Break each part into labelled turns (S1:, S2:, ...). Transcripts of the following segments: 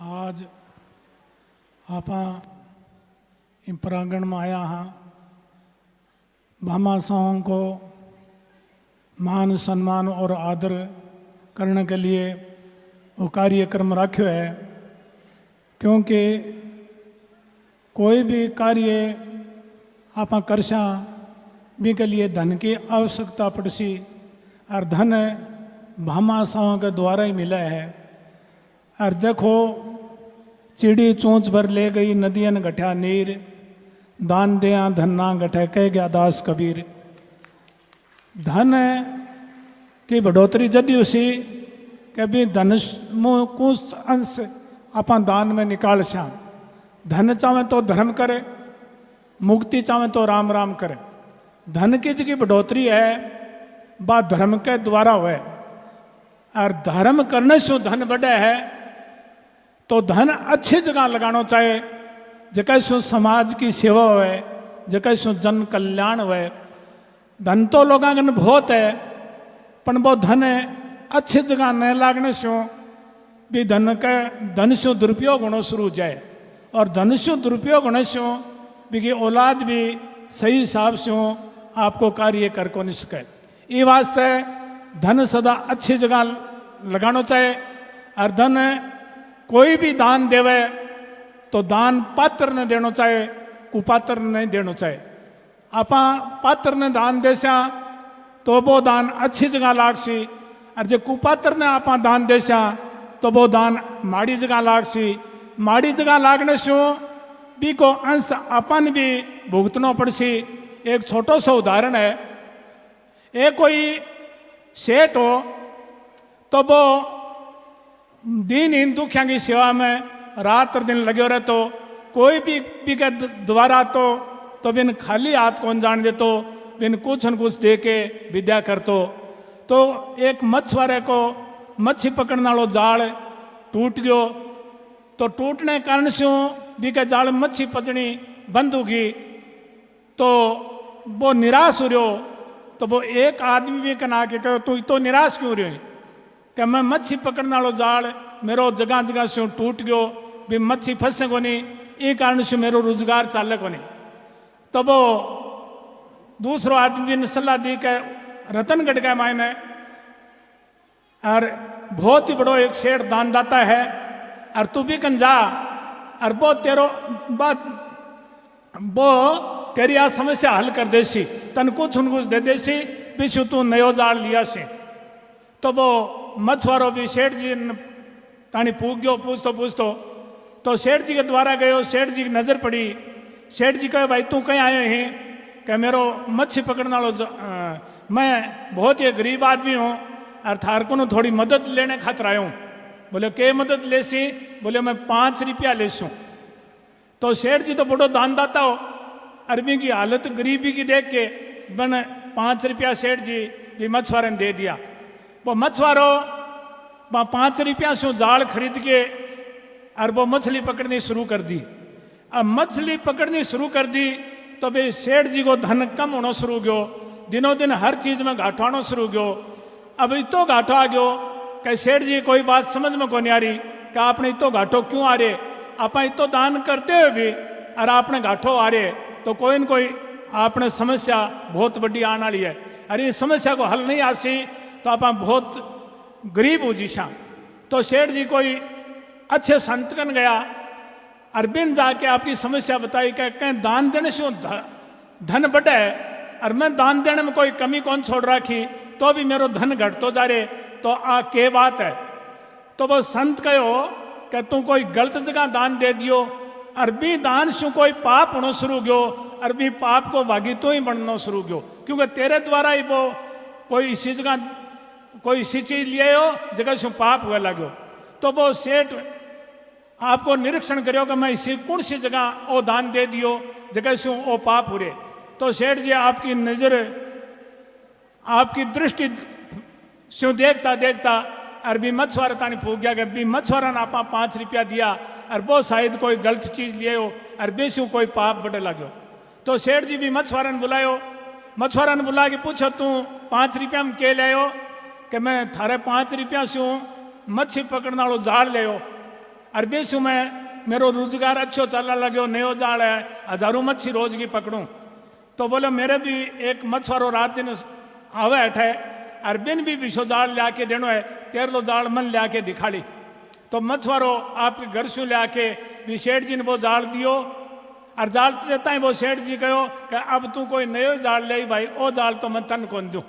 S1: आज आप प्रांगण में आया हाँ। भामाशाहों को मान सम्मान और आदर करने के लिए वो कार्यक्रम रखो है, क्योंकि कोई भी कार्य आप करसा भी के लिए धन की आवश्यकता पड़सी, और धन भामाशाहों के द्वारा ही मिला है। और देखो, चिड़ी चोंच भर ले गई नदियन गठा नीर, दान दिया धन ना गठे कह गया दास कबीर। धन की बढ़ोतरी जदी उसी कि भी धन कुछ अंश आप दान में निकाल सा। धन चाहे तो धर्म करे, मुक्ति चाहे तो राम राम करे। धन की जी बढ़ोतरी है बा धर्म के द्वारा हुए, और धर्म करने से धन बढ़े है। तो धन अच्छी जगह लगाना चाहिए, जगह सु समाज की सेवा हुए, जगह सु जन कल्याण हुए। धन तो लोगों का बहुत है, पर वो धन अच्छी जगह न लागने से भी धन से दुरुपयोग होना शुरू हो जाए, और धन से दुरुपयोग होने से भी की औलाद भी सही हिसाब से आपको कार्य कर को नहीं सके। ये वास्ते धन सदा अच्छी जगह लगाना चाहिए। और धन कोई भी दान देवे तो दान पात्र ने देना चाहिए, कुपात्र नहीं देना चाहिए। आप पात्र ने दान देसा तो वो दान अच्छी जगह लागसी, और जो कुपात्र ने आप दान देसा तो वो दान माड़ी जगह लागसी। माड़ी जगह लागने से भी को अंश अपन भी भुगतना पड़सी। एक छोटो सा उदाहरण है, एक कोई सेठ हो तो वो दीनहीन दुखिया की सेवा में रात दिन लगे रहे, तो कोई भी के द्वारा तो बिन खाली हाथ कौन जान दे, तो बिन कुछ न कुछ दे के विद्या कर। तो एक मछुआरे को मच्छी पकड़ने वालों जाल टूट गयो, तो टूटने कारण से भी के जाल मच्छी पकड़नी बंद होगी। तो वो निराश हो रहो, तो वो एक आदमी भी कना के कहो तू तो निराश क्यों रही कि मैं मच्छी पकड़ने वालों जाल मेरो जगह जगह से टूट गयो, भी मच्छी फंसे को नहीं, ये कारण से मेरो रोजगार चाले को नहीं। तो वो दूसरो आदमी ने सलाह दी के रतनगढ़ के मायने और बहुत ही बड़ो एक शेर दानदाता है, और तू भी कन जा, और वो तेरो बात वो तेरी आ समस्या हल कर देसी, तन कुछ न कुछ दे देसी, पिछू तू नयो जाल लिया से। तो वो मछुआरो भी सेठ जी तानी पूछ गयो, पूछतो तो सेठ जी के द्वारा गयो। सेठ जी की नज़र पड़ी, सेठ जी कहे भाई तू कहीं आयो है कि मेरो मच्छी पकड़ने वालों मैं बहुत ही गरीब आदमी हूँ, और थार को थोड़ी मदद लेने खातर आया हूँ। बोले के मदद लेसी? बोले मैं 5 रुपया लेसूँ। तो सेठ जी तो बड़ो दानदाता हो, अरबी की हालत गरीबी की देख के मैंने 5 रुपया सेठ जी भी मछुआरे ने दे दिया। वो मछुआरो 5 रुपया से जाल खरीद के और वो मछली पकड़नी शुरू कर दी। अब मछली पकड़नी शुरू कर दी तो भाई सेठ जी को धन कम होना शुरू हो गयो, दिनों दिन हर चीज में घाटो आना शुरू हो गयो। अब इतो घाटो आ गयो कि सेठ जी कोई बात समझ में को नहीं आ रही कि आपने इतो घाटो क्यों आ रहे, आप इतो दान करते हुए भी और आपने घाटो आ रहे, तो कोई न कोई आपने समस्या बहुत बड़ी आने वाली है, और ये समस्या को हल नहीं आसी तो आप बहुत गरीब हो जीशा। तो सेठ जी कोई अच्छे संत कन गया, अरबिंद जाके आपकी समस्या बताई कि कहीं दान देने से धन बढ़े है, और मैं दान देने में कोई कमी कौन छोड़ रखी, तो भी मेरो धन घटतो जा रहे, तो आ के बात है। तो वो संत कहो कि तू कोई गलत जगह दान दे दियो, अरबी दान से कोई पाप होना शुरू गयो, अरबी पाप को भागी तो ही बनना शुरू गयो, क्योंकि तेरे द्वारा ही वो कोई इसी जगह कोई इसी चीज लिए हो जगह से पाप हुआ लगो। तो वो सेठ आपको निरीक्षण करो कि मैं इसी कौन सी जगह वो दान दे दियो जगह से वो पाप हो रहे। तो सेठ जी आपकी नजर आपकी दृष्टि से देखता देखता अरबी मछुआरा तानी फूक गया कि भी मछुआरा ने आप 5 रुपया दिया, और वो शायद कोई गलत चीज लिए हो, और बेसू कोई पाप बढ़े लगो। तो सेठ जी भी मछुआरा ने बुलायो, मछुआरा ने बुला के पूछो तू 5 रुपया में के ले कि मैं थारे 5 रुपया से मच्छी पकड़ने वालों जाल ले, और बेसू मैं मेरो रोजगार अच्छो चलने लगे, नयो जाल है, हजारों मच्छी रोज की पकड़ूं। तो बोले मेरे भी एक मछुआरो रात दिन आवे हटे और बिन भी विशो जाल लिया के देनो है, तेरलो जाल मन लिया के दिखाड़ी। तो मछुआरो आपके घर से लिया के भी सेठ जी ने वो जाल दियो और जाल देता ही वो सेठ जी कहो कि अब तू कोई नयो जाल ले भाई, ओ जाल तो मैं तन कौन दूं।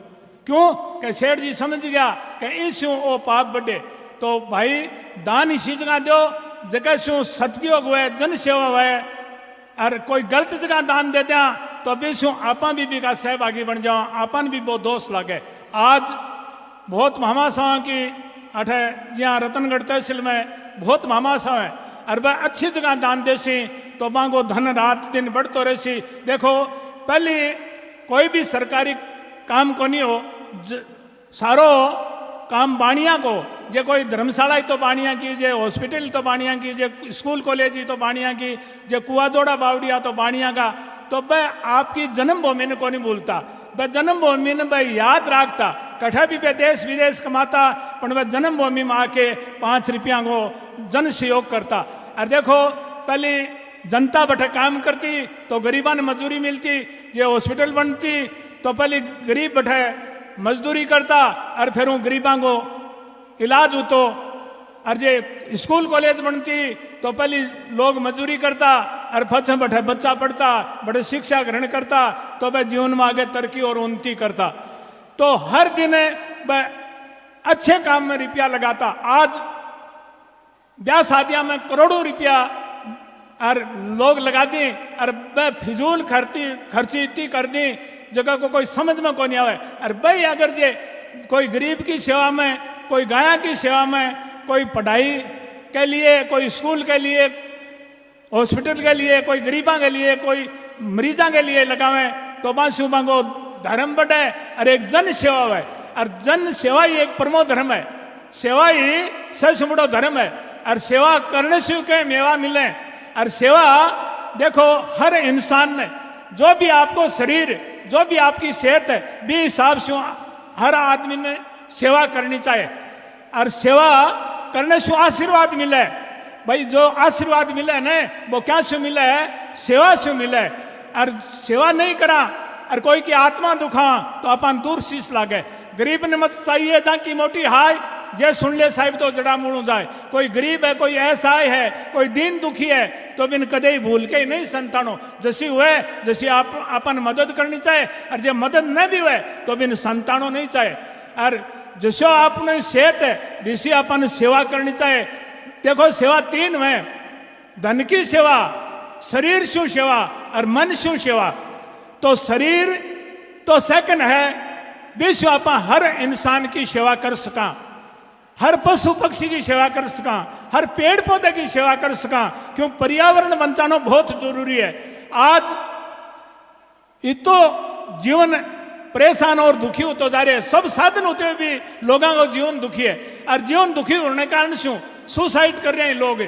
S1: क्यों कि सेठ जी समझ गया कि इस ओ पाप बढ़े। तो भाई दान इसी जगह दो जगह से सदुपयोग हुए, जन सेवा हुए, और कोई गलत जगह दान दे दिया तो अभी शू आपा भी का सहभागी बन जाओ, आपन भी बहुत दोष लगे। आज बहुत महामासाओं की अठे यहाँ रतनगढ़ तहसील में बहुत महामासा है और वह अच्छी जगह दान देसी तो मांगो धन रात दिन बढ़तो रहसी। देखो पहले कोई भी सरकारी काम को नहीं हो, सारो काम बाणिया को, जे कोई धर्मशाला तो बाणिया की, जे हॉस्पिटल तो बाणिया की, जे स्कूल कॉलेज तो बाणिया की, जे कुआ जोड़ा बावड़िया तो बाणिया का। तो वह आपकी जन्मभूमि ने को नहीं भूलता, वह जन्मभूमि ने वह याद रखता। कठा भी पे देश विदेश कमाता पर वह जन्मभूमि में आके 5 रुपया को जन सहयोग करता। और देखो पहले जनता बैठे काम करती तो गरीबा ने मजदूरी मिलती, ये हॉस्पिटल बनती तो पहले गरीब बैठे मजदूरी करता और फिर वो गरीबा को इलाज होतो। और जे स्कूल कॉलेज बनती तो पहले लोग मजदूरी करता और फचे बैठे बच्चा पढ़ता, बड़े शिक्षा ग्रहण करता तो वह जीवन में आगे तरक्की और उन्नति करता। तो हर दिन वह अच्छे काम में रुपया लगाता। आज ब्याह शादियां में करोड़ों रुपया और लोग लगा दी और वह फिजूल खर्ची इतनी कर दी जगह को कोई समझ में को नहीं आवे। और भाई अगर जे कोई गरीब की सेवा में, कोई गाया की सेवा में, कोई पढ़ाई के लिए, कोई स्कूल के लिए, हॉस्पिटल के लिए, कोई गरीबा के लिए, कोई मरीजा के लिए लगावे तो बासु मांगो धर्म बढ़े और एक जन सेवा है। और जन सेवा ही एक परमो धर्म है, सेवा ही सबसे बड़ा धर्म है। और सेवा करने से के मेवा मिले। और सेवा देखो हर इंसान ने, जो भी आपको शरीर, जो भी आपकी सेहत है भी हिसाब से हर आदमी ने सेवा करनी चाहिए। और सेवा करने से आशीर्वाद मिले। भाई जो आशीर्वाद मिले ना वो क्या से मिले है? सेवा से मिले। और सेवा नहीं करा और कोई की आत्मा दुखा तो अपन दूर शीश लागे। गरीब ने मत चाहिए ताकि मोटी हाय जे सुन ले साहिब तो जड़ा मुड़ू जाए। कोई गरीब है, कोई ऐसा है, कोई दीन दुखी है तो बिन कदे ही भूल के ही नहीं संतानो जैसी हुए जैसी आप अपन मदद करनी चाहे। और जब मदद न भी हुए तो बिन संतानो नहीं चाहे। और जैसे आपने सेहत है वैसी अपन सेवा करनी चाहे। देखो सेवा 3 है, धन की सेवा, शरीर शु सेवा और मन शु सेवा। तो शरीर तो सेकंड है, विश्व आप हर इंसान की सेवा कर सका, हर पशु पक्षी की सेवा कर सका, हर पेड़ पौधे की सेवा कर सका। क्यों पर्यावरण बचाना बहुत जरूरी है। आज इतो जीवन परेशान और दुखी होते जा रहे हैं। सब साधन होते हुए भी लोगों का जीवन दुखी है। और जीवन दुखी होने के कारण क्यों सुसाइड कर रहे हैं लोग।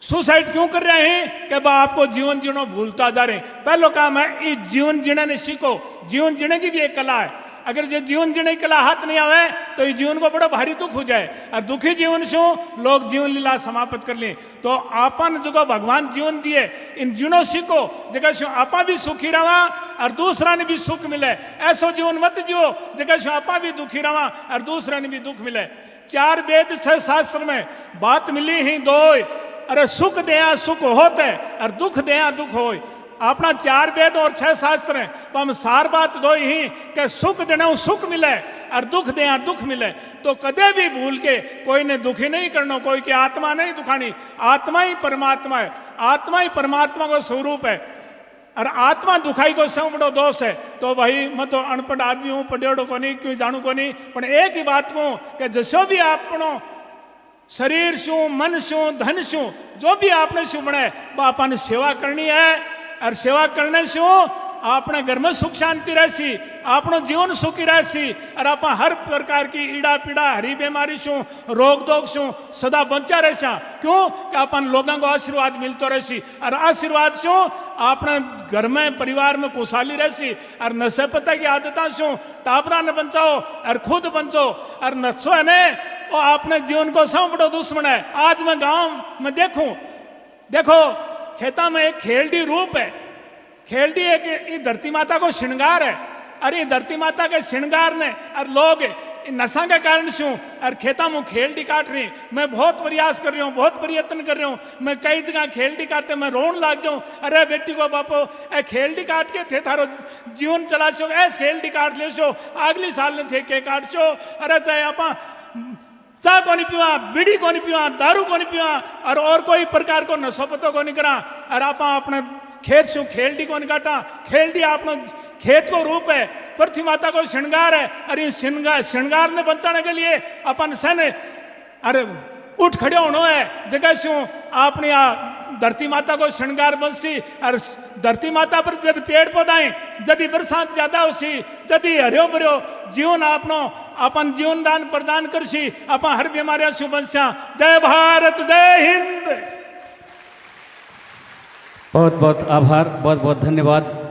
S1: सुसाइड क्यों कर रहे हैं? कि आपको जीवन जीना भूलता जा रहे हैं। पहला काम है इस जीवन जीने ने सीखो। जीवन जीने की भी एक कला है। अगर जो जीवन जीने की कला हाथ नहीं आवे तो इस जीवन को बड़ा भारी दुख हो जाए। और दुखी जीवन से लोग जीवन लीला समाप्त कर लिए। तो आपन जो भगवान जीवन दिए इन जीवनों सीखो जगह से आपा भी सुखी रहा और दूसरा ने भी सुख मिले। ऐसा जीवन मत जियो जगह से आपा भी दुखी रहा और दूसरा ने भी दुख मिले। 4 वेद 6 शास्त्र में बात मिली ही 2। अरे सुख दया सुख होते और दुख दया दुख होए। अपना 4 वेद और 6 शास्त्र हैं तो हम सार बात 2 ही कि सुख देना सुख मिले और दुख देना दुख मिले। तो कदे भी भूल के कोई ने दुखी नहीं करना, कोई की आत्मा नहीं दुखानी। आत्मा ही परमात्मा है, आत्मा ही परमात्मा का स्वरूप है। और आत्मा दुखाई को सब बड़ो दोष है। तो भाई मैं तो अनपढ़ आदमी हूँ, पढ़ियोड़ो को नहीं, क्यों जानू को नहीं, पर एक ही बात कहूँ कि जैसो भी आपनो शरीर शू, मन शू, धन शू, जो भी आपने शू बने वो आपने सेवा करनी है। और सेवा करने से अपने घर में सुख शांति रहसी, अपनो जीवन सुखी रहसी। और आप हर प्रकार की ईड़ा पीड़ा हरी बीमारी शू, रोग दोग शू सदा बचा रहसा। क्यों कि अपन लोगों को आशीर्वाद मिलते रहसी। और आशीर्वाद शू अपने घर में परिवार में खुशहाली रहसी। और नशे पता की आदत शू टापरा न बचाओ और खुद बचो। और नशो है और आपने जीवन को सब बड़ो दुश्मन है। आज मैं गांव में देखो खेता में एक खेलडी रूप है। खेलडी एक ये धरती माता को श्रृंगार है। अरे धरती माता के श्रृंगार ने और लोग नशा के कारण से और खेता में खेलडी काट रही। मैं बहुत प्रयास कर रही हूँ, बहुत प्रयत्न कर रही हूँ। मैं कई जगह खेलडी काटते मैं रोन लाग जाऊँ, अरे बेटी को बापो ए खेलडी काट के थे थारो जीवन चला सो, ऐस खेलडी काट ले सो, अगली साल ने थे के काट सो। अरे चाहे आप चाह को नहीं पीवा, बीड़ी को नहीं पीवा, दारू को नहीं पीवा और कोई प्रकार को नशोपतो को नहीं करा। और आप अपने खेत से खेलडी को नहीं काटा। खेलडी आपने खेत को रूप है, पृथ्वी माता को श्रृंगार है। और इस श्रृंगार ने बचाने के लिए अपन सन अरे उठ खड़े होना है। जगह से आपने धरती माता को श्रृंगार बंसी और धरती माता पर जब पेड़ पौधाएं यदि बरसात ज्यादा होसी, यदि हरियो भरियो जीवन आपनो अपन जीवन दान प्रदान करसी, अपन हर बीमारियां से बंसा। जय भारत, जय हिंद।
S2: बहुत बहुत आभार, बहुत बहुत धन्यवाद।